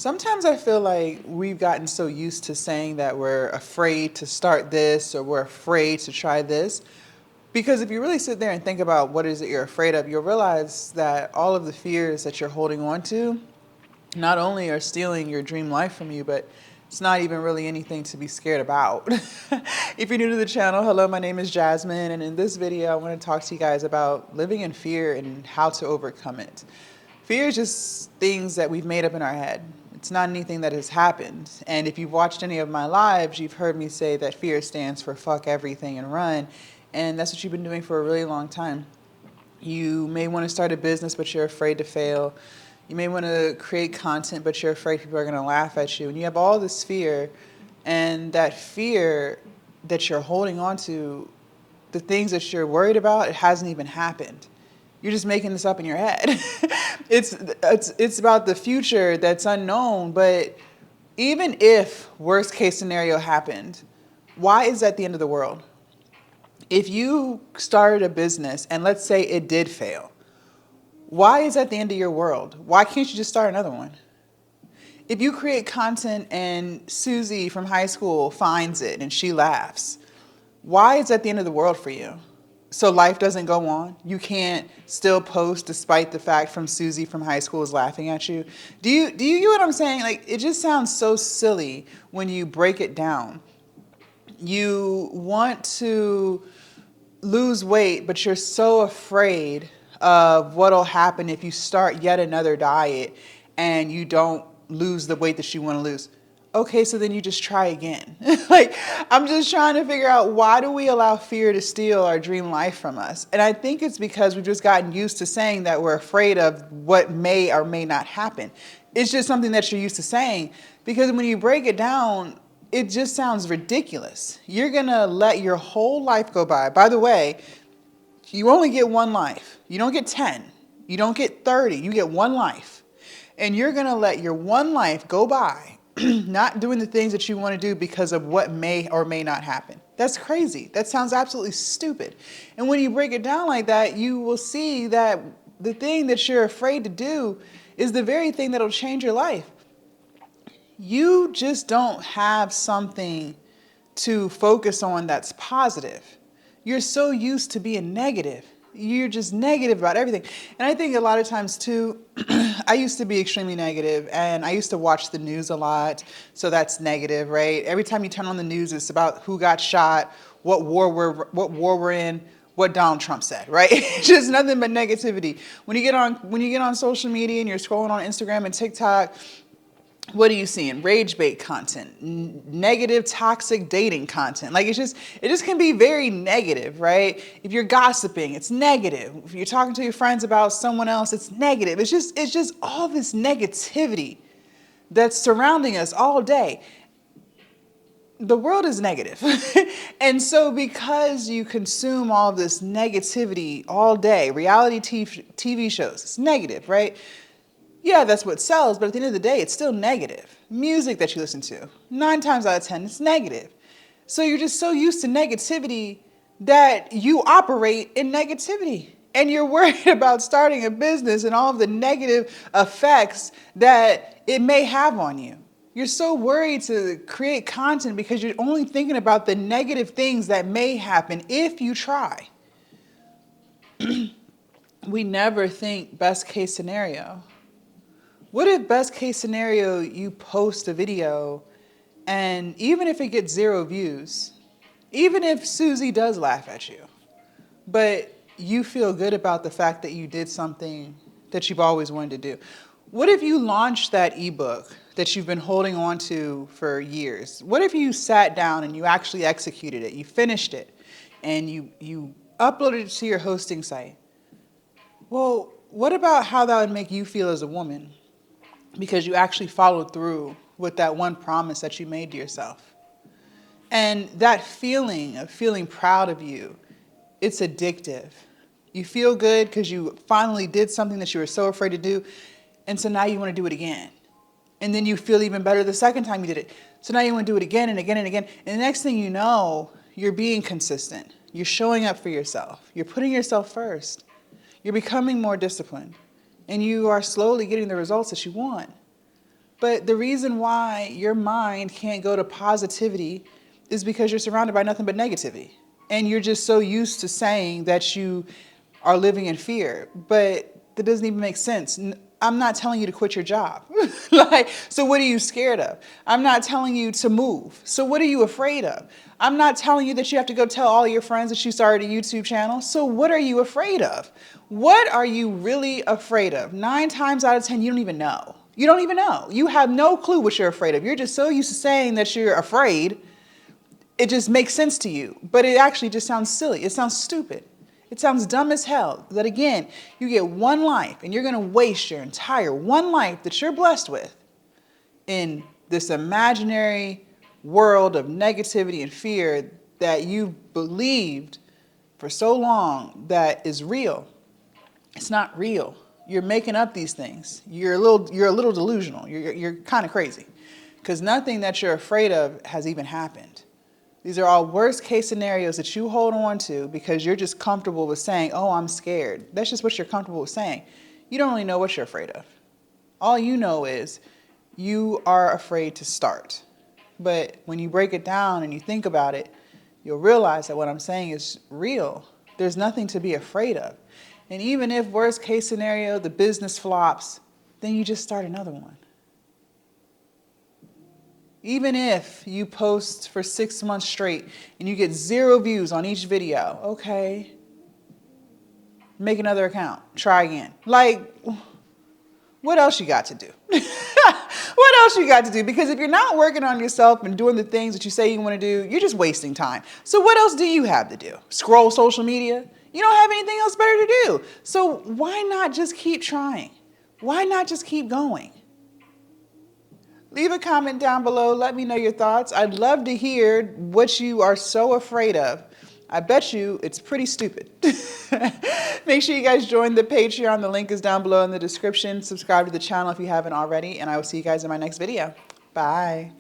Sometimes I feel like we've gotten so used to saying that we're afraid to start this or we're afraid to try this. Because if you really sit there and think about what is it you're afraid of, you'll realize that all of the fears that you're holding on to not only are stealing your dream life from you, but it's not even really anything to be scared about. If you're new to the channel, hello, my name is Jasmine, and in this video, I want to talk to you guys about living in fear and how to overcome it. Fear is just things that we've made up in our head. It's not anything that has happened. And if you've watched any of my lives, you've heard me say that fear stands for fuck everything and run. And that's what you've been doing for a really long time. You may want to start a business, but you're afraid to fail. You may want to create content, but you're afraid people are going to laugh at you. And you have all this fear, and that fear that you're holding on to, the things that you're worried about, it hasn't even happened. You're just making this up in your head. It's about the future that's unknown, but even if worst case scenario happened, why is that the end of the world? If you started a business and let's say it did fail, why is that the end of your world? Why can't you just start another one? If you create content and Susie from high school finds it and she laughs, why is that the end of the world for you? So life doesn't go on? You can't still post despite the fact from Susie from high school is laughing at you? Do you get what I'm saying? Like, it just sounds so silly when you break it down. You want to lose weight, but you're so afraid of what'll happen if you start yet another diet and you don't lose the weight that you want to lose. Okay, so then you just try again. Like, I'm just trying to figure out, why do we allow fear to steal our dream life from us? And I think it's because we've just gotten used to saying that we're afraid of what may or may not happen. It's just something that you're used to saying, because when you break it down, it just sounds ridiculous. You're gonna let your whole life go by. By the way, you only get one life. You don't get 10. You don't get 30. You get one life. And you're gonna let your one life go by not doing the things that you want to do because of what may or may not happen. That's crazy. That sounds absolutely stupid. And when you break it down like that, you will see that the thing that you're afraid to do is the very thing that'll change your life. You just don't have something to focus on that's positive. You're so used to being negative. You're just negative about everything. And I think a lot of times too, I used to be extremely negative, and I used to watch the news a lot. So that's negative, right? Every time you turn on the news, it's about who got shot, what war we're in, what Donald Trump said, right? It's just nothing but negativity. When you get on social media and you're scrolling on Instagram and TikTok, what are you seeing? Rage bait content, negative, toxic dating content. Like, it just can be very negative, right? If you're gossiping, it's negative. If you're talking to your friends about someone else, it's negative. It's just all this negativity that's surrounding us all day. The world is negative. And so because you consume all of this negativity all day, reality TV shows, it's negative, right? Yeah, that's what sells, but at the end of the day, it's still negative. Music that you listen to, 9 times out of 10, it's negative. So you're just so used to negativity that you operate in negativity. And you're worried about starting a business and all of the negative effects that it may have on you. You're so worried to create content because you're only thinking about the negative things that may happen if you try. We never think best case scenario. What if best case scenario, you post a video and even if it gets 0 views, even if Susie does laugh at you, but you feel good about the fact that you did something that you've always wanted to do? What if you launched that ebook that you've been holding on to for years? What if you sat down and you actually executed it, you finished it, and you uploaded it to your hosting site? Well, what about how that would make you feel as a woman? Because you actually followed through with that one promise that you made to yourself. And that feeling of feeling proud of you, it's addictive. You feel good because you finally did something that you were so afraid to do, and so now you want to do it again. And then you feel even better the second time you did it. So now you want to do it again and again and again. And the next thing you know, you're being consistent. You're showing up for yourself. You're putting yourself first. You're becoming more disciplined. And you are slowly getting the results that you want. But the reason why your mind can't go to positivity is because you're surrounded by nothing but negativity. And you're just so used to saying that you are living in fear. But that doesn't even make sense. I'm not telling you to quit your job. Like, so what are you scared of? I'm not telling you to move. So what are you afraid of? I'm not telling you that you have to go tell all your friends that you started a YouTube channel. So what are you afraid of? What are you really afraid of? 9 times out of 10, you don't even know. You don't even know. You have no clue what you're afraid of. You're just so used to saying that you're afraid, it just makes sense to you. But it actually just sounds silly. It sounds stupid. It sounds dumb as hell. That again, you get one life and you're going to waste your entire one life that you're blessed with in this imaginary world of negativity and fear that you believed for so long that is real. It's not real. You're making up these things. You're a little delusional. You're kind of crazy because nothing that you're afraid of has even happened. These are all worst case scenarios that you hold on to because you're just comfortable with saying, oh, I'm scared. That's just what you're comfortable with saying. You don't really know what you're afraid of. All you know is you are afraid to start. But when you break it down and you think about it, you'll realize that what I'm saying is real. There's nothing to be afraid of. And even if worst case scenario, the business flops, then you just start another one. Even if you post for 6 months straight and you get 0 views on each video, okay, make another account, try again. Like, what else you got to do? What else you got to do? Because if you're not working on yourself and doing the things that you say you want to do, you're just wasting time. So what else do you have to do? Scroll social media? You don't have anything else better to do. So why not just keep trying? Why not just keep going? Leave a comment down below. Let me know your thoughts. I'd love to hear what you are so afraid of. I bet you it's pretty stupid. Make sure you guys join the Patreon. The link is down below in the description. Subscribe to the channel if you haven't already, and I will see you guys in my next video. Bye.